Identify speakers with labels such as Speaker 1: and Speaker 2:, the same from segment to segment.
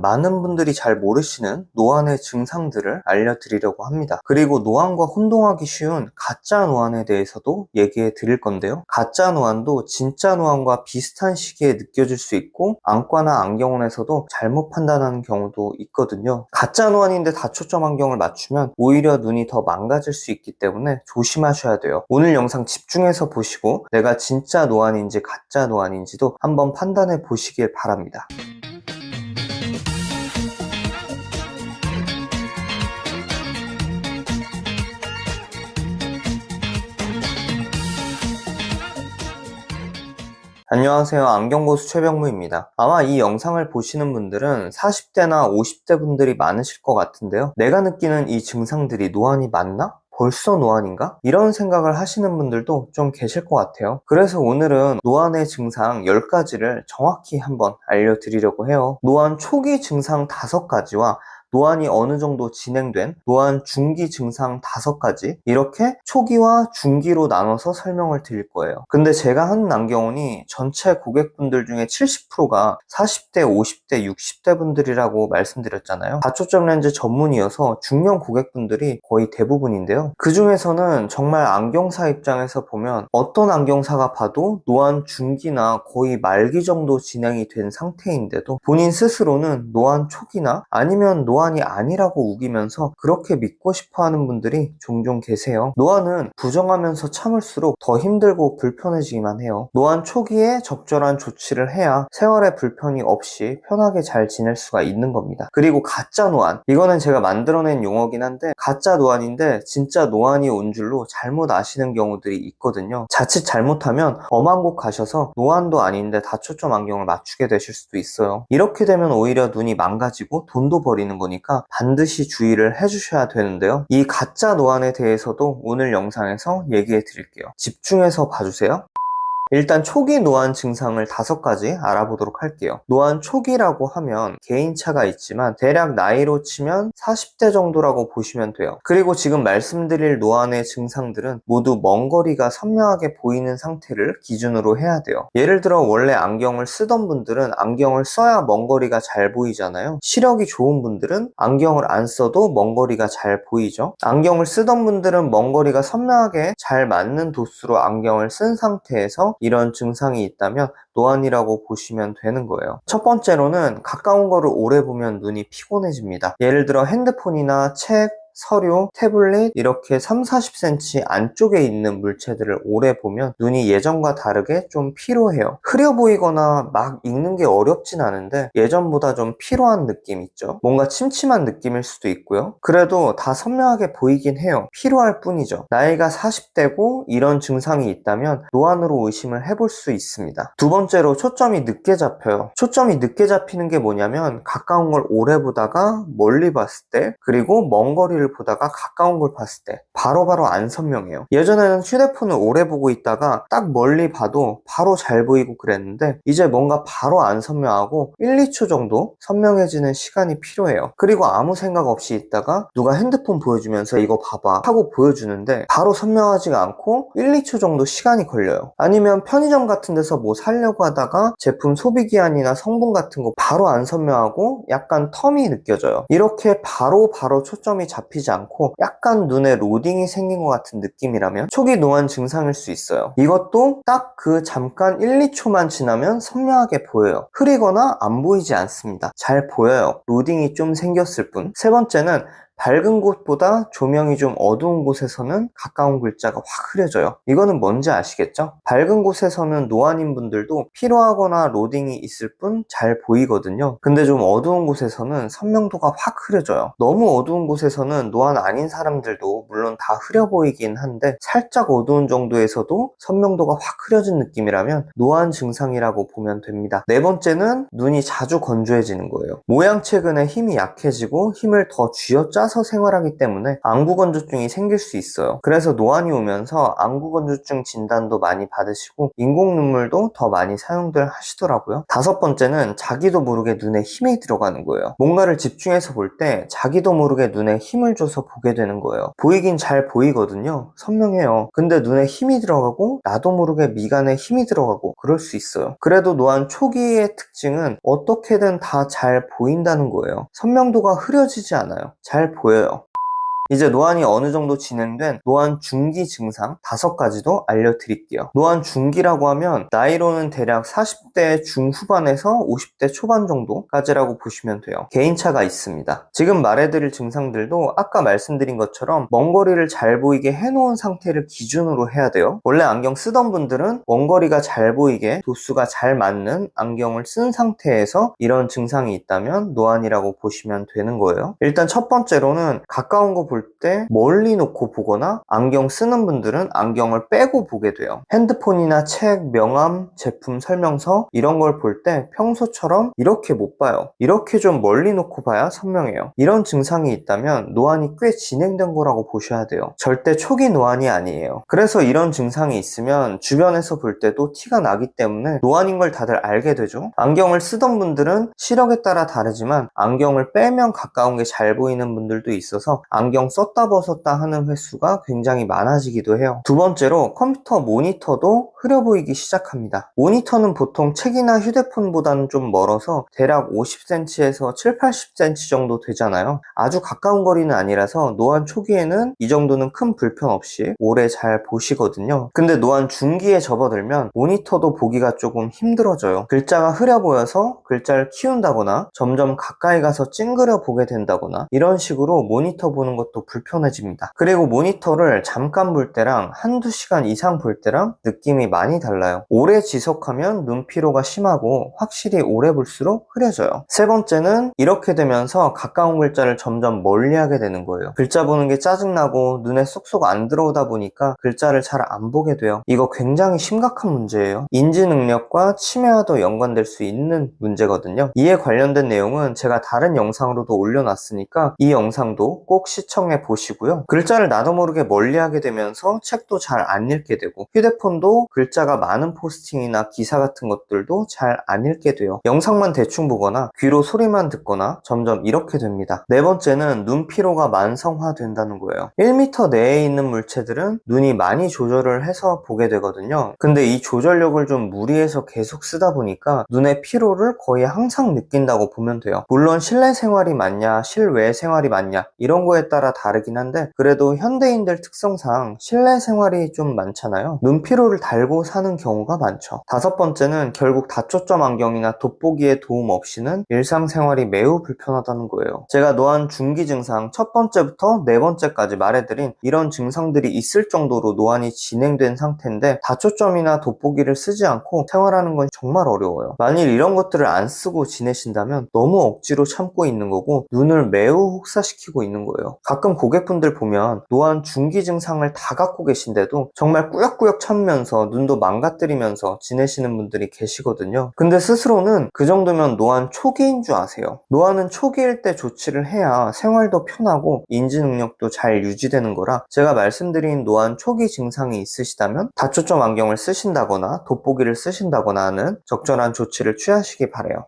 Speaker 1: 많은 분들이 잘 모르시는 노안의 증상들을 알려드리려고 합니다. 그리고 노안과 혼동하기 쉬운 가짜 노안에 대해서도 얘기해 드릴 건데요. 가짜 노안도 진짜 노안과 비슷한 시기에 느껴질 수 있고 안과나 안경원에서도 잘못 판단하는 경우도 있거든요. 가짜 노안인데 다초점 안경을 맞추면 오히려 눈이 더 망가질 수 있기 때문에 조심하셔야 돼요. 오늘 영상 집중해서 보시고 내가 진짜 노안인지 가짜 노안인지도 한번 판단해 보시길 바랍니다. 안녕하세요. 안경고수 최병무입니다. 아마 이 영상을 보시는 분들은 40대나 50대 분들이 많으실 것 같은데요. 내가 느끼는 이 증상들이 노안이 맞나? 벌써 노안인가? 이런 생각을 하시는 분들도 좀 계실 것 같아요. 그래서 오늘은 노안의 증상 10가지를 정확히 한번 알려드리려고 해요. 노안 초기 증상 5가지와 노안이 어느 정도 진행된 노안 중기 증상 5가지, 이렇게 초기와 중기로 나눠서 설명을 드릴 거예요. 근데 제가 하는 안경원이 전체 고객분들 중에 70%가 40대, 50대, 60대 분들이라고 말씀드렸잖아요. 다초점 렌즈 전문이어서 중년 고객분들이 거의 대부분인데요. 그 중에서는 정말 안경사 입장에서 보면 어떤 안경사가 봐도 노안 중기나 거의 말기 정도 진행이 된 상태인데도 본인 스스로는 노안 초기나 아니면 노안이 아니라고 우기면서 그렇게 믿고 싶어 하는 분들이 종종 계세요. 노안은 부정하면서 참을수록 더 힘들고 불편해지기만 해요. 노안 초기에 적절한 조치를 해야 생활에 불편이 없이 편하게 잘 지낼 수가 있는 겁니다. 그리고 가짜 노안, 이거는 제가 만들어낸 용어긴 한데 가짜 노안인데 진짜 노안이 온 줄로 잘못 아시는 경우들이 있거든요. 자칫 잘못하면 엄한 곳 가셔서 노안도 아닌데 다초점 안경을 맞추게 되실 수도 있어요. 이렇게 되면 오히려 눈이 망가지고 돈도 버리는 거니까 반드시 주의를 해주셔야 되는데요. 이 가짜 노안에 대해서도 오늘 영상에서 얘기해 드릴게요. 집중해서 봐주세요. 일단 초기 노안 증상을 5가지 알아보도록 할게요. 노안 초기라고 하면 개인차가 있지만 대략 나이로 치면 40대 정도라고 보시면 돼요. 그리고 지금 말씀드릴 노안의 증상들은 모두 먼 거리가 선명하게 보이는 상태를 기준으로 해야 돼요. 예를 들어 원래 안경을 쓰던 분들은 안경을 써야 먼 거리가 잘 보이잖아요. 시력이 좋은 분들은 안경을 안 써도 먼 거리가 잘 보이죠. 안경을 쓰던 분들은 먼 거리가 선명하게 잘 맞는 도수로 안경을 쓴 상태에서 이런 증상이 있다면 노안이라고 보시면 되는 거예요. 첫 번째로는 가까운 거를 오래 보면 눈이 피곤해집니다. 예를 들어 핸드폰이나 책, 서류, 태블릿 이렇게 30-40cm 안쪽에 있는 물체들을 오래 보면 눈이 예전과 다르게 좀 피로해요. 흐려 보이거나 막 읽는 게 어렵진 않은데 예전보다 좀 피로한 느낌 있죠. 뭔가 침침한 느낌일 수도 있고요. 그래도 다 선명하게 보이긴 해요. 피로할 뿐이죠. 나이가 40대고 이런 증상이 있다면 노안으로 의심을 해볼 수 있습니다. 두 번째로 초점이 늦게 잡혀요. 초점이 늦게 잡히는 게 뭐냐면 가까운 걸 오래 보다가 멀리 봤을 때, 그리고 먼 거리를 보다가 가까운 걸 봤을 때 바로바로 안 선명해요. 예전에는 휴대폰을 오래 보고 있다가 딱 멀리 봐도 바로 잘 보이고 그랬는데 이제 뭔가 바로 안 선명하고 1-2초 정도 선명해지는 시간이 필요해요. 그리고 아무 생각 없이 있다가 누가 핸드폰 보여주면서 이거 봐봐 하고 보여주는데 바로 선명하지가 않고 1-2초 정도 시간이 걸려요. 아니면 편의점 같은 데서 뭐 사려고 하다가 제품 소비기한이나 성분 같은 거 바로 안 선명하고 약간 텀이 느껴져요. 이렇게 바로 초점이 잡히지 않고 약간 눈에 로딩이 생긴 것 같은 느낌이라면 초기 노안 증상일 수 있어요. 이것도 딱 그 잠깐 1-2초만 지나면 선명하게 보여요. 흐리거나 안 보이지 않습니다. 잘 보여요. 로딩이 좀 생겼을 뿐. 세 번째는 밝은 곳보다 조명이 좀 어두운 곳에서는 가까운 글자가 확 흐려져요. 이거는 뭔지 아시겠죠? 밝은 곳에서는 노안인 분들도 피로하거나 로딩이 있을 뿐 잘 보이거든요. 근데 좀 어두운 곳에서는 선명도가 확 흐려져요. 너무 어두운 곳에서는 노안 아닌 사람들도 물론 다 흐려 보이긴 한데 살짝 어두운 정도에서도 선명도가 확 흐려진 느낌이라면 노안 증상이라고 보면 됩니다. 네 번째는 눈이 자주 건조해지는 거예요. 모양체근에 힘이 약해지고 힘을 더 쥐어짜 싸서 생활하기 때문에 안구건조증이 생길 수 있어요. 그래서 노안이 오면서 안구건조증 진단도 많이 받으시고 인공 눈물도 더 많이 사용들 하시더라고요. 다섯 번째는 자기도 모르게 눈에 힘이 들어가는 거예요. 뭔가를 집중해서 볼 때 자기도 모르게 눈에 힘을 줘서 보게 되는 거예요. 보이긴 잘 보이거든요. 선명해요. 근데 눈에 힘이 들어가고 나도 모르게 미간에 힘이 들어가고 그럴 수 있어요. 그래도 노안 초기의 특징은 어떻게든 다 잘 보인다는 거예요. 선명도가 흐려지지 않아요. 잘 보여요. 이제 노안이 어느 정도 진행된 노안 중기 증상 5가지도 알려드릴게요. 노안 중기라고 하면 나이로는 대략 40대 중후반에서 50대 초반 정도까지라고 보시면 돼요. 개인차가 있습니다. 지금 말해드릴 증상들도 아까 말씀드린 것처럼 먼 거리를 잘 보이게 해놓은 상태를 기준으로 해야 돼요. 원래 안경 쓰던 분들은 먼 거리가 잘 보이게 도수가 잘 맞는 안경을 쓴 상태에서 이런 증상이 있다면 노안이라고 보시면 되는 거예요. 일단 첫 번째로는 가까운 거 볼 때 멀리 놓고 보거나 안경 쓰는 분들은 안경을 빼고 보게 돼요. 핸드폰이나 책, 명함, 제품 설명서 이런 걸 볼 때 평소처럼 이렇게 못 봐요. 이렇게 좀 멀리 놓고 봐야 선명해요. 이런 증상이 있다면 노안이 꽤 진행된 거라고 보셔야 돼요. 절대 초기 노안이 아니에요. 그래서 이런 증상이 있으면 주변에서 볼 때도 티가 나기 때문에 노안인 걸 다들 알게 되죠. 안경을 쓰던 분들은 시력에 따라 다르지만 안경을 빼면 가까운 게 잘 보이는 분들도 있어서 안경 썼다 벗었다 하는 횟수가 굉장히 많아지기도 해요. 두 번째로 컴퓨터 모니터도 흐려 보이기 시작합니다. 모니터는 보통 책이나 휴대폰보다는 좀 멀어서 대략 50cm에서 7, 80cm 정도 되잖아요. 아주 가까운 거리는 아니라서 노안 초기에는 이 정도는 큰 불편 없이 오래 잘 보시거든요. 근데 노안 중기에 접어들면 모니터도 보기가 조금 힘들어져요. 글자가 흐려 보여서 글자를 키운다거나 점점 가까이 가서 찡그려 보게 된다거나 이런 식으로 모니터 보는 것도 불편해집니다. 그리고 모니터를 잠깐 볼 때랑 한두 시간 이상 볼 때랑 느낌이 많이 달라요. 오래 지속하면 눈 피로가 심하고 확실히 오래 볼수록 흐려져요. 세 번째는 이렇게 되면서 가까운 글자를 점점 멀리하게 되는 거예요. 글자 보는 게 짜증나고 눈에 쏙쏙 안 들어오다 보니까 글자를 잘 안 보게 돼요. 이거 굉장히 심각한 문제예요. 인지 능력과 치매와도 연관될 수 있는 문제거든요. 이에 관련된 내용은 제가 다른 영상으로도 올려놨으니까 이 영상도 꼭 시청해 보시고요. 글자를 나도 모르게 멀리하게 되면서 책도 잘 안 읽게 되고 휴대폰도 글자가 많은 포스팅이나 기사 같은 것들도 잘 안 읽게 돼요. 영상만 대충 보거나 귀로 소리만 듣거나 점점 이렇게 됩니다. 네 번째는 눈 피로가 만성화된다는 거예요. 1m 내에 있는 물체들은 눈이 많이 조절을 해서 보게 되거든요. 근데 이 조절력을 좀 무리해서 계속 쓰다 보니까 눈의 피로를 거의 항상 느낀다고 보면 돼요. 물론 실내 생활이 맞냐 실외 생활이 맞냐 이런 거에 따라 다르긴 한데 그래도 현대인들 특성상 실내 생활이 좀 많잖아요. 눈 피로를 달고 사는 경우가 많죠. 다섯 번째는 결국 다초점 안경이나 돋보기의 도움 없이는 일상생활이 매우 불편하다는 거예요. 제가 노안 중기 증상 첫 번째부터 네 번째까지 말해드린 이런 증상들이 있을 정도로 노안이 진행된 상태인데 다초점이나 돋보기를 쓰지 않고 생활하는 건 정말 어려워요. 만일 이런 것들을 안 쓰고 지내신다면 너무 억지로 참고 있는 거고 눈을 매우 혹사시키고 있는 거예요. 가끔 고객분들 보면 노안 중기 증상을 다 갖고 계신데도 정말 꾸역꾸역 참으면서 눈도 망가뜨리면서 지내시는 분들이 계시거든요. 근데 스스로는 그 정도면 노안 초기인 줄 아세요. 노안은 초기일 때 조치를 해야 생활도 편하고 인지 능력도 잘 유지되는 거라 제가 말씀드린 노안 초기 증상이 있으시다면 다초점 안경을 쓰신다거나 돋보기를 쓰신다거나 하는 적절한 조치를 취하시기 바라요.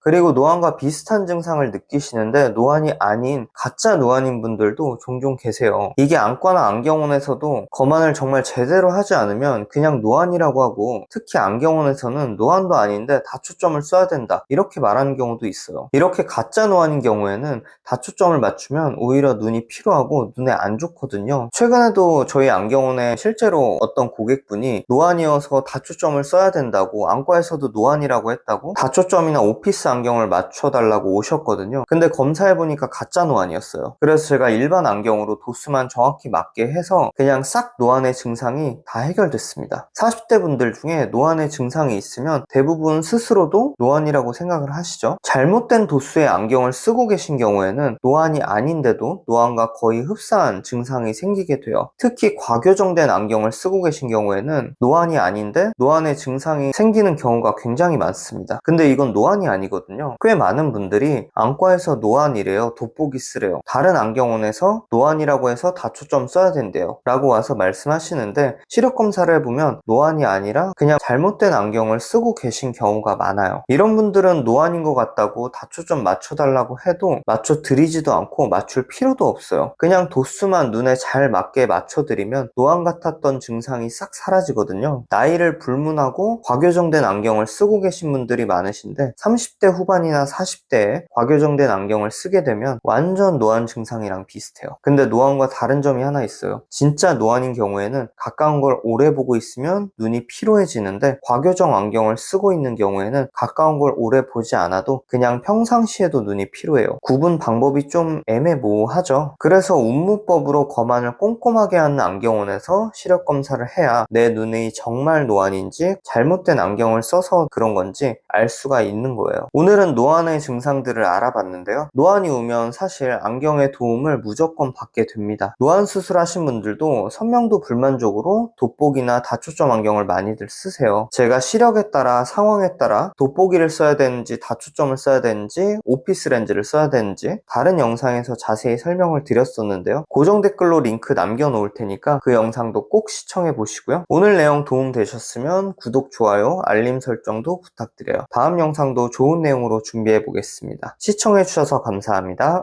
Speaker 1: 그리고 노안과 비슷한 증상을 느끼시는데 노안이 아닌 가짜 노안인 분들도 종종 계세요. 이게 안과나 안경원에서도 검안을 정말 제대로 하지 않으면 그냥 노안이라고 하고 특히 안경원에서는 노안도 아닌데 다초점을 써야 된다 이렇게 말하는 경우도 있어요. 이렇게 가짜 노안인 경우에는 다초점을 맞추면 오히려 눈이 피로하고 눈에 안 좋거든요. 최근에도 저희 안경원에 실제로 어떤 고객분이 노안이어서 다초점을 써야 된다고 안과에서도 노안이라고 했다고 다초점이나 오피스 안경을 맞춰달라고 오셨거든요. 근데 검사해보니까 가짜 노안이었어요. 그래서 제가 일반 안경으로 도수만 정확히 맞게 해서 그냥 싹 노안의 증상이 다 해결됐습니다. 40대 분들 중에 노안의 증상이 있으면 대부분 스스로도 노안이라고 생각을 하시죠. 잘못된 도수의 안경을 쓰고 계신 경우에는 노안이 아닌데도 노안과 거의 흡사한 증상이 생기게 돼요. 특히 과교정된 안경을 쓰고 계신 경우에는 노안이 아닌데 노안의 증상이 생기는 경우가 굉장히 많습니다. 근데 이건 노안이 아니거든요. 질문이거든요. 꽤 많은 분들이 안과에서 노안이래요, 돋보기 쓰래요, 다른 안경원에서 노안이라고 해서 다초점 써야 된대요 라고 와서 말씀하시는데, 시력검사를 해보면 노안이 아니라 그냥 잘못된 안경을 쓰고 계신 경우가 많아요. 이런 분들은 노안인 것 같다고 다초점 맞춰달라고 해도 맞춰드리지도 않고 맞출 필요도 없어요. 그냥 도수만 눈에 잘 맞게 맞춰드리면 노안 같았던 증상이 싹 사라지거든요. 나이를 불문하고 과교정된 안경을 쓰고 계신 분들이 많으신데 30대 후반이나 40대에 과교정된 안경을 쓰게 되면 완전 노안 증상이랑 비슷해요. 근데 노안과 다른 점이 하나 있어요. 진짜 노안인 경우에는 가까운 걸 오래 보고 있으면 눈이 피로해지는데, 과교정 안경을 쓰고 있는 경우에는 가까운 걸 오래 보지 않아도 그냥 평상시에도 눈이 피로해요. 구분 방법이 좀 애매모호하죠. 그래서 운무법으로 검안을 꼼꼼하게 하는 안경원에서 시력 검사를 해야 내 눈이 정말 노안인지 잘못된 안경을 써서 그런 건지 알 수가 있는 거예요. 오늘은 노안의 증상들을 알아봤는데요. 노안이 오면 사실 안경의 도움을 무조건 받게 됩니다. 노안 수술하신 분들도 선명도 불만족으로 돋보기나 다초점 안경을 많이들 쓰세요. 제가 시력에 따라 상황에 따라 돋보기를 써야 되는지 다초점을 써야 되는지 오피스 렌즈를 써야 되는지 다른 영상에서 자세히 설명을 드렸었는데요. 고정 댓글로 링크 남겨놓을 테니까 그 영상도 꼭 시청해 보시고요. 오늘 내용 도움 되셨으면 구독, 좋아요, 알림 설정도 부탁드려요. 다음 영상도 좋은 내용으로 준비해 보겠습니다. 시청해 주셔서 감사합니다.